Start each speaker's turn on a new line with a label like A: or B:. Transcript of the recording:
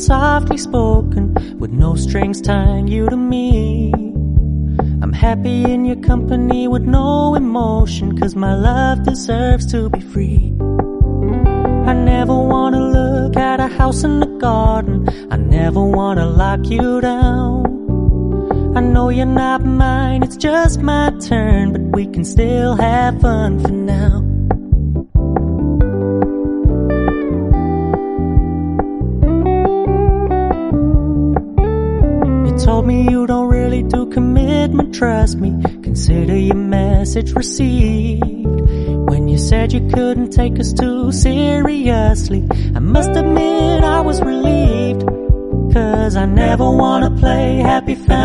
A: softly spoken, with no strings tying you to me. I'm happy in your company with no emotion, 'cause my love deserves to be free. I never wanna look at a house in the garden, I never wanna lock you down. I know you're not mine, it's just my turn, but we can still have fun for now. You told me you don't really do commitment, trust me, consider your message received. When you said you couldn't take us too seriously, I must admit I was relieved, 'cause I never wanna play happy family.